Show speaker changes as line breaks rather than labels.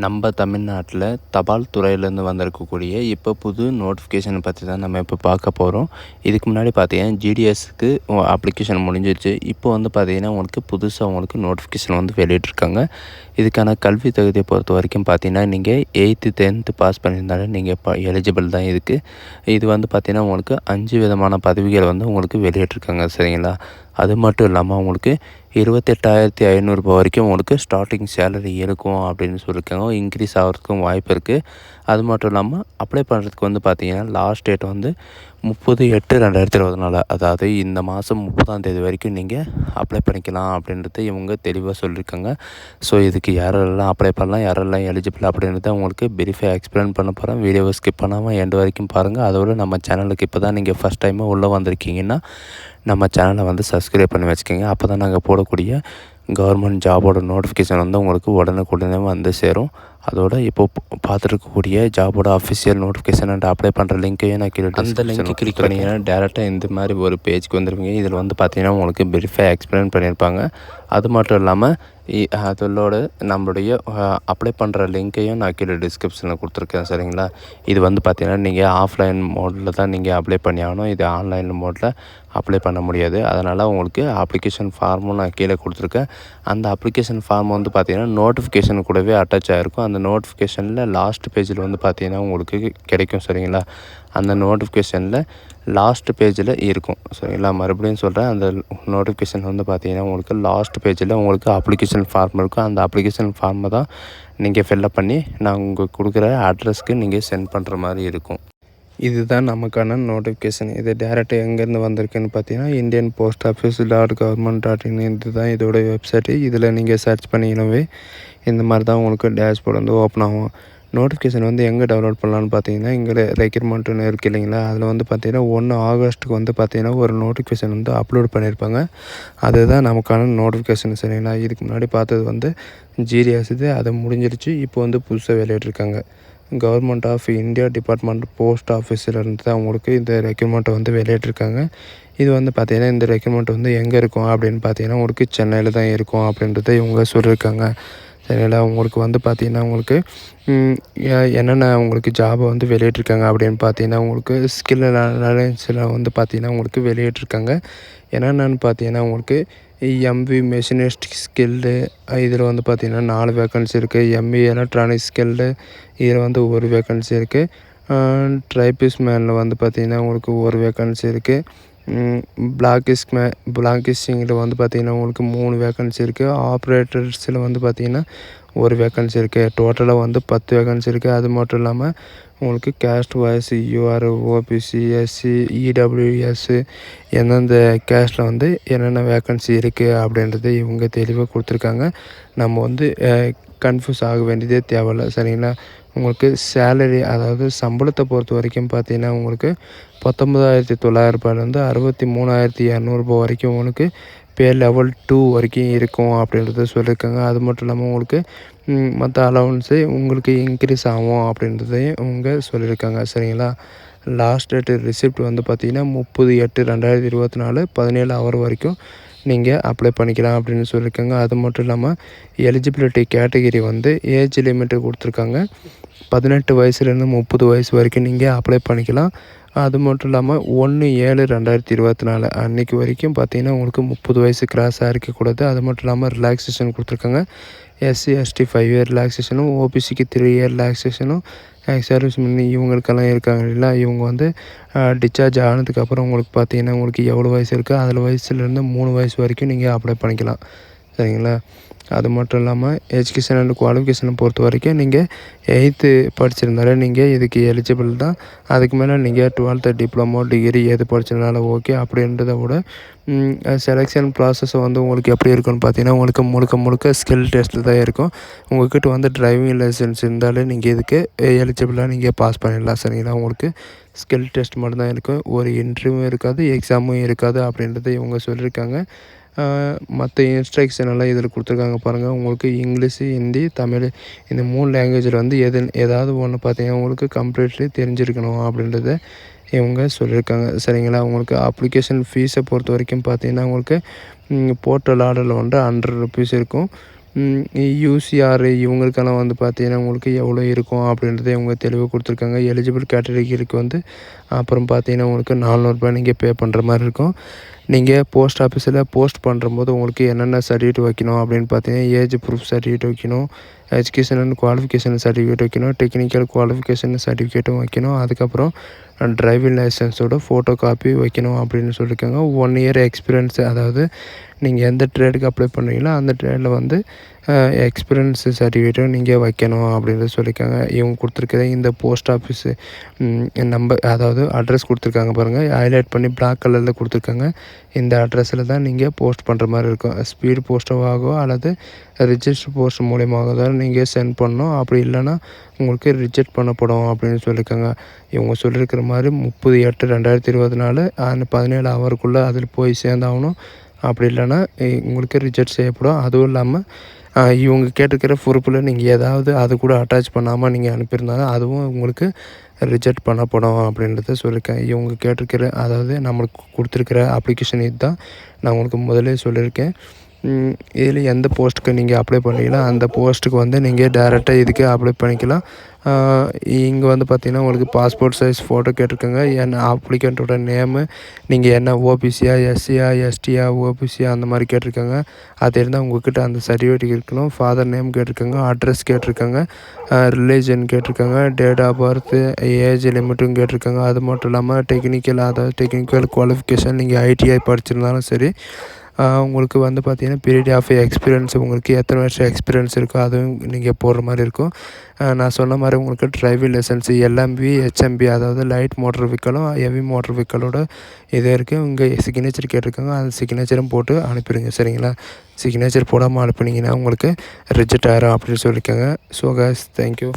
நம்ம தமிழ்நாட்டில் தபால் துறையிலேருந்து வந்திருக்கக்கூடிய இப்போ புது நோட்டிஃபிகேஷனை பற்றி தான் நம்ம இப்போ பார்க்க போகிறோம். இதுக்கு முன்னாடி பார்த்தீங்கன்னா ஜிடிஎஸ்க்கு அப்ளிகேஷன் முடிஞ்சிருச்சு. இப்போ வந்து பார்த்தீங்கன்னா உங்களுக்கு புதுசாக உங்களுக்கு நோட்டிஃபிகேஷன் வந்து வெளியிட்ருக்காங்க. இதுக்கான கல்வி தகுதியை பொறுத்த வரைக்கும் பார்த்தீங்கன்னா நீங்கள் 8th 10th பாஸ் பண்ணியிருந்தாலும் நீங்கள் இப்போ எலிஜிபிள் தான் இதுக்கு. இது வந்து பார்த்தீங்கன்னா உங்களுக்கு 5 விதமான பதவிகள் வந்து உங்களுக்கு வெளியிட்ருக்காங்க, சரிங்களா? அது மட்டும் இல்லாமல் உங்களுக்கு 28,500 வரைக்கும் உங்களுக்கு ஸ்டார்டிங் சேலரி இருக்கும் அப்படின்னு சொல்லியிருக்காங்க. இன்க்ரீஸ் ஆகிறதுக்கும் வாய்ப்பு இருக்குது. அது மட்டும் இல்லாமல் அப்ளை பண்ணுறதுக்கு வந்து பார்த்திங்கன்னா லாஸ்ட் டேட் வந்து 30/8/2024, அதாவது இந்த மாதம் 30ஆம் தேதி வரைக்கும் நீங்கள் அப்ளை பண்ணிக்கலாம் அப்படின்றத இவங்க தெளிவாக சொல்லியிருக்காங்க. ஸோ இதுக்கு யாரெல்லாம் அப்ளை பண்ணலாம், யாரெல்லாம் எலிஜிபிள் அப்படின்றத உங்களுக்கு பிரீஃபாக எக்ஸ்பிளைன் பண்ண போகிறேன். வீடியோவை ஸ்கிப் பண்ணாமல் எண்டு வரைக்கும் பாருங்கள். அதோடு நம்ம சேனலுக்கு இப்போ தான் நீங்கள் ஃபஸ்ட் டைமாக உள்ளே வந்திருக்கீங்கன்னா நம்ம சேனலை வந்து சப்ஸ்கிரைப் பண்ணி வச்சுக்கோங்க. அப்போ தான் நாங்கள் போடக்கூடிய கவர்மெண்ட் ஜாபோட நோட்டிஃபிகேஷன் வந்து உங்களுக்கு உடனுக்குடனே வந்து சேரும். அதோடு இப்போது பார்த்துருக்கக்கூடிய ஜாபோட அஃபிஷியல் நோட்டிஃபிகேஷன் அண்ட் அப்ளை பண்ணுற லிங்க்கையும் நான் கீழே அந்த லிங்க்கை கிளிக் பண்ணிங்கன்னா டேரெக்டாக இந்த மாதிரி ஒரு பேஜ்க்கு வந்துருவீங்க. இதில் வந்து பார்த்தீங்கன்னா உங்களுக்கு வெரிஃபை எக்ஸ்பிளைன் பண்ணியிருப்பாங்க. அது மட்டும் இல்லாமல் அதோட நம்மளுடைய அப்ளை பண்ணுற லிங்க்கையும் நான் கீழே டிஸ்கிரிப்ஷனில் கொடுத்துருக்கேன், சரிங்களா? இது வந்து பார்த்திங்கன்னா நீங்கள் ஆஃப்லைன் மோடில் தான் நீங்கள் அப்ளை பண்ணி ஆகணும். இது ஆன்லைன் மோடில் அப்ளை பண்ண முடியாது. அதனால் உங்களுக்கு அப்ளிகேஷன் ஃபார்மும் நான் கீழே கொடுத்துருக்கேன். அந்த அப்ளிகேஷன் ஃபார்ம் வந்து பார்த்திங்கன்னா நோட்டிஃபிகேஷன் கூடவே அட்டாச் ஆகிருக்கும். அந்த நோட்டிஃபிகேஷனில் லாஸ்ட் பேஜில் வந்து பார்த்திங்கன்னா உங்களுக்கு கிடைக்கும், சரிங்களா? அந்த நோட்டிஃபிகேஷனில் லாஸ்ட் பேஜில் இருக்கும், சரிங்களா? மறுபடியும் சொல்கிறேன், அந்த நோட்டிஃபிகேஷன் வந்து பார்த்திங்கன்னா உங்களுக்கு லாஸ்ட் பேஜில் உங்களுக்கு அப்ளிகேஷன் ஃபார்ம் இருக்கும். அந்த அப்ளிகேஷன் ஃபார்மை தான் நீங்கள் ஃபில்லப் பண்ணி நான் உங்களுக்கு கொடுக்குற அட்ரஸ்க்கு நீங்கள் சென்ட் பண்ணுற மாதிரி இருக்கும். இதுதான் நமக்கான நோட்டிஃபிகேஷன். இது டேரெக்டாக எங்கேருந்து வந்திருக்குன்னு பார்த்தீங்கன்னா இந்தியன் போஸ்ட் ஆஃபீஸ் .gov.in இது தான் இதோட வெப்சைட்டு. இதில் நீங்கள் சர்ச் பண்ணிங்கனாவே இந்த மாதிரி தான் உங்களுக்கு டேஷ்போர்டு வந்து ஓப்பன் ஆகும். நோட்டிஃபிகேஷன் வந்து எங்கே டவுன்லோட் பண்ணலான்னு பார்த்தீங்கன்னா இங்கே ரெக்யூர்மெண்ட்டுன்னு இருக்குது இல்லைங்களா? அதில் வந்து பார்த்தீங்கன்னா 1 ஆகஸ்ட்டுக்கு வந்து பார்த்தீங்கன்னா ஒரு நோட்டிஃபிகேஷன் வந்து அப்லோட் பண்ணியிருப்பாங்க. அதுதான் நமக்கான நோட்டிஃபிகேஷன், சரிங்களா? இதுக்கு முன்னாடி பார்த்தது வந்து ஜிடிஎஸ், இது அதை முடிஞ்சிருச்சு. இப்போ வந்து புதுசாக வெளியிட்ருக்காங்க. Government of India department post ஆஃபீஸிலேருந்து தான் அவங்களுக்கு இந்த ரெக்யூர்மெண்ட்டை வந்து வெளியிட்ருக்காங்க. இது வந்து பார்த்திங்கன்னா இந்த ரெக்யூர்மெண்ட் வந்து எங்கே இருக்கும் அப்படின்னு பார்த்தீங்கன்னா உங்களுக்கு சென்னையில் தான் இருக்கும் அப்படின்றத இவங்க சொல்லியிருக்காங்க, சரிங்களா? உங்களுக்கு வந்து பார்த்திங்கன்னா உங்களுக்கு என்னென்ன உங்களுக்கு ஜாபை வந்து வெளியிட்ருக்காங்க அப்படின்னு பார்த்தீங்கன்னா உங்களுக்கு ஸ்கில் அனாலிசிஸில் வந்து பார்த்திங்கன்னா உங்களுக்கு வெளியிட்ருக்காங்க. என்னென்னு பார்த்தீங்கன்னா உங்களுக்கு எம்வி மெஷினிஸ்ட் ஸ்கில்டு, இதில் வந்து பார்த்திங்கன்னா 4 வேக்கன்சி இருக்குது. எம்இ எலக்ட்ரானிக் ஸ்கில்டு, இதில் வந்து 1 வேக்கன்சி இருக்குது. ட்ரைபிஸ் மேனில் வந்து பார்த்திங்கன்னா உங்களுக்கு 1 வேக்கன்சி இருக்குது. பிளாங்கிஸ்டிங்கில் வந்து பார்த்திங்கன்னா உங்களுக்கு 3 வேக்கன்சி இருக்குது. ஆப்ரேட்டர்ஸில் வந்து பார்த்திங்கன்னா 1 வேக்கன்சி இருக்குது. டோட்டலாக வந்து 10 வேக்கன்சி இருக்குது. அது மட்டும் இல்லாமல் உங்களுக்கு caste wise UR, OBC, SC, EWS எந்தெந்த கேஸ்ட்டில் வந்து என்னென்ன வேக்கன்சி இருக்குது அப்படின்றத இவங்க தெளிவாக கொடுத்துருக்காங்க. நம்ம வந்து கன்ஃபியூஸ் ஆக வேண்டியதே தேவையில்லை, சரிங்களா? உங்களுக்கு சேலரி, அதாவது சம்பளத்தை பொறுத்த வரைக்கும் பார்த்தீங்கன்னா உங்களுக்கு 19,900 63,200 வரைக்கும் உங்களுக்கு பே லெவல் 2 வரைக்கும் இருக்கும் அப்படின்றத சொல்லியிருக்காங்க. அது மட்டும் இல்லாமல் உங்களுக்கு மற்ற அலவன்ஸு உங்களுக்கு இன்க்ரீஸ் ஆகும் அப்படின்றதையும் இவங்க சொல்லியிருக்காங்க, சரிங்களா? லாஸ்ட் டேட்டு ரிசிப்ட் வந்து பார்த்திங்கன்னா 30/8/2024 17 ஹவர் வரைக்கும் நீங்கள் அப்ளை பண்ணிக்கலாம் அப்படின்னு சொல்லியிருக்காங்க. அது மட்டும் இல்லாமல் எலிஜிபிலிட்டி கேட்டகிரி வந்து ஏஜ் லிமிட்டு கொடுத்துருக்காங்க. 18 வயசுலேருந்து 30 வயசு வரைக்கும் நீங்கள் அப்ளை பண்ணிக்கலாம். அது மட்டும் இல்லாமல் 1/7/2024 அன்றைக்கி வரைக்கும் பார்த்திங்கன்னா உங்களுக்கு 30 வயசு கிராஸாக இருக்கக்கூடாது. அது மட்டும் இல்லாமல் ரிலாக்ஸேஷன் கொடுத்துருக்காங்க. எஸ்சி எஸ்டி 5 இயர் ரிலாக்ஸேஷனும், ஓபிசிக்கு 3 இயர் ரிலாக்ஸேஷனும், சர்வீஸ் இவங்களுக்கெல்லாம் இருக்காங்க இல்லைங்களா? இவங்க வந்து டிஸ்சார்ஜ் ஆனதுக்கப்புறம் உங்களுக்கு பார்த்திங்கன்னா உங்களுக்கு எவ்வளோ வயசு இருக்கோ அதில் வயசுலேருந்து 3 வயசு வரைக்கும் நீங்கள் அப்ளை பண்ணிக்கலாம், சரிங்களா? அது மட்டும் இல்லாமல் எஜுகேஷன் அண்ட் குவாலிஃபிகேஷனை பொறுத்த வரைக்கும் நீங்கள் 8th படிச்சிருந்தாலே நீங்கள் இதுக்கு எலிஜிபிள் தான். அதுக்கு மேலே நீங்கள் 12th டிப்ளமோ, டிகிரி எது படிச்சிருந்தாலும் ஓகே. அப்படின்றத விட செலெக்ஷன் ப்ராசஸ் வந்து உங்களுக்கு எப்படி இருக்குன்னு பார்த்தீங்கன்னா உங்களுக்கு முழுக்க ஸ்கில் டெஸ்ட்டில் தான் இருக்கும். உங்கள்கிட்ட வந்து டிரைவிங் லைசன்ஸ் இருந்தாலே நீங்கள் இதுக்கு எலிஜிபிளாக நீங்கள் பாஸ் பண்ணிடலாம், சரிங்களா? உங்களுக்கு ஸ்கில் டெஸ்ட் மட்டும்தான் இருக்கும். ஒரு இன்டர்வியூவும் இருக்காது, எக்ஸாமும் இருக்காது அப்படின்றத இவங்க சொல்லியிருக்காங்க. மற்ற இன்ஸ்ட்ரக்ஷன் எல்லாம் இதில் கொடுத்துருக்காங்க பாருங்கள். உங்களுக்கு இங்கிலீஷு, ஹிந்தி, தமிழ் இந்த 3 லாங்குவேஜில் வந்து ஏதாவது ஒன்று பார்த்தீங்கன்னா உங்களுக்கு கம்ப்ளீட்லி தெரிஞ்சிருக்கணும் அப்படின்றத இவங்க சொல்லியிருக்காங்க, சரிங்களா? உங்களுக்கு அப்ளிகேஷன் ஃபீஸை பொறுத்த வரைக்கும் பார்த்தீங்கன்னா உங்களுக்கு போர்ட்டல் ஆர்டரில் வந்து ₹100 இருக்கும்.
யூசிஆர் இவங்களுக்கெல்லாம் வந்து பார்த்தீங்கன்னா உங்களுக்கு எவ்வளோ இருக்கும் அப்படின்றத இவங்க தெளிவாக கொடுத்துருக்காங்க. எலிஜிபிள் கேட்டகரிக்கு வந்து அப்புறம் பார்த்தீங்கன்னா உங்களுக்கு ரூ. 400 நீங்கள் பே பண்ணுற மாதிரி இருக்கும். நீங்கள் போஸ்ட் ஆஃபீஸில் போஸ்ட் பண்ணும்போது உங்களுக்கு என்னென்ன சர்டிஃபிகேட் வைக்கணும் அப்படின்னு பார்த்தீங்கன்னா, ஏஜ் ப்ரூஃப் சர்டிஃபிகேட் வைக்கணும், எஜுகேஷன் அண்ட் குவாலிஃபிகேஷன் சர்டிஃபிகேட் வைக்கணும், டெக்னிக்கல் குவாலிஃபிகேஷன் சர்டிஃபிகேட்டும் வைக்கணும். அதுக்கப்புறம் டிரைவிங் லைசன்ஸோட ஃபோட்டோ காப்பி வைக்கணும் அப்படின்னு சொல்லியிருக்காங்க. 1 இயர் எக்ஸ்பீரியன்ஸு, அதாவது நீங்கள் எந்த ட்ரேடுக்கு அப்ளை பண்ணுறீங்களோ அந்த ட்ரேடில் வந்து எக்ஸ்பீரியன்ஸ் சர்டிஃபிகேட்டும் நீங்கள் வைக்கணும் அப்படின்றத சொல்லியிருக்காங்க. இவங்க கொடுத்துருக்கிற இந்த போஸ்ட் ஆஃபீஸு நம்பர், அதாவது அட்ரஸ் கொடுத்துருக்காங்க பாருங்கள், ஹைலைட் பண்ணி பிளாக் கலரில் கொடுத்துருக்காங்க. இந்த அட்ரஸில் தான் நீங்கள் போஸ்ட் பண்ணுற மாதிரி இருக்கும். ஸ்பீடு போஸ்ட்டாகவோ அல்லது ரிஜிஸ்டர் போஸ்ட் மூலியமாக தான் நீங்கள் சென்ட் பண்ணணும். அப்படி இல்லைன்னா உங்களுக்கு ரிஜெக்ட் பண்ணப்படும் அப்படின்னு சொல்லியிருக்காங்க. இவங்க சொல்லியிருக்கிற மாதிரி 30/8/2024 17 ஹவருக்குள்ளே அதில் போய் சேர்ந்தாகணும். அப்படி இல்லைன்னா உங்களுக்கு ரிஜெக்ட் செய்யப்படும். அதுவும் இல்லாமல் இவங்க கேட்டிருக்கிற பொறுப்பில் நீங்கள் ஏதாவது அது கூட அட்டாச் பண்ணாமல் நீங்கள் அனுப்பியிருந்தாலும் அதுவும் உங்களுக்கு ரிஜெக்ட் பண்ணப்படும் அப்படின்றத சொல்லியிருக்கேன். இவங்க கேட்டிருக்கிற, அதாவது நம்மளுக்கு கொடுத்துருக்கிற அப்ளிகேஷன் இதுதான். நான் உங்களுக்கு முதலே சொல்லியிருக்கேன். இதில் எந்த போஸ்ட்டுக்கு நீங்கள் அப்ளை பண்ணுறீங்களோ அந்த போஸ்ட்டுக்கு வந்து நீங்கள் டேரெக்டாக இதுக்கு அப்ளை பண்ணிக்கலாம். இங்கே வந்து பார்த்திங்கன்னா உங்களுக்கு பாஸ்போர்ட் சைஸ் ஃபோட்டோ கேட்டிருக்காங்க. என்ன அப்ளிகண்ட்டோட நேமு, நீங்கள் என்ன ஓபிசியா, எஸ்சியா, எஸ்டியா, ஓபிசியா அந்த மாதிரி கேட்டிருக்காங்க. அது இருந்தால் உங்கள்கிட்ட அந்த சர்டிஃபிகேட் இருக்கணும். ஃபாதர் நேம் கேட்டிருக்காங்க, அட்ரஸ் கேட்டிருக்காங்க, ரிலீஜன் கேட்டிருக்காங்க, டேட் ஆஃப் பர்த்து, ஏஜ் லிமிட்டும் கேட்டிருக்காங்க. அது மட்டும் இல்லாமல் டெக்னிக்கல், அதாவது டெக்னிக்கல் குவாலிஃபிகேஷன் நீங்கள் ஐடிஐ படிச்சிருந்தாலும் சரி, உங்களுக்கு வந்து பார்த்திங்கன்னா பீரியட் ஆஃப் எக்ஸ்பீரியன்ஸ், உங்களுக்கு எத்தனை வருஷம் எக்ஸ்பீரியன்ஸ் இருக்கோ அதுவும் நீங்கள் போடுற மாதிரி இருக்கும். நான் சொன்ன மாதிரி உங்களுக்கு டிரைவிங் லைசன்ஸு, எல்எம்பி, ஹெச்எம்பி, அதாவது லைட் மோட்டர் வெஹிக்கிளும் ஹெவி மோட்டர் வெஹிக்கிளோட இது இருக்குது. உங்கள் சிக்னேச்சர் கேட்டிருக்காங்க. அந்த சிக்னேச்சரும் போட்டு அனுப்பிடுங்க, சரிங்களா? சிக்னேச்சர் போடாமல் அனுப்புனீங்கன்னா உங்களுக்கு ரிஜெக்ட் ஆகிரும் அப்படின்னு சொல்லியிருக்காங்க. So guys, thank you.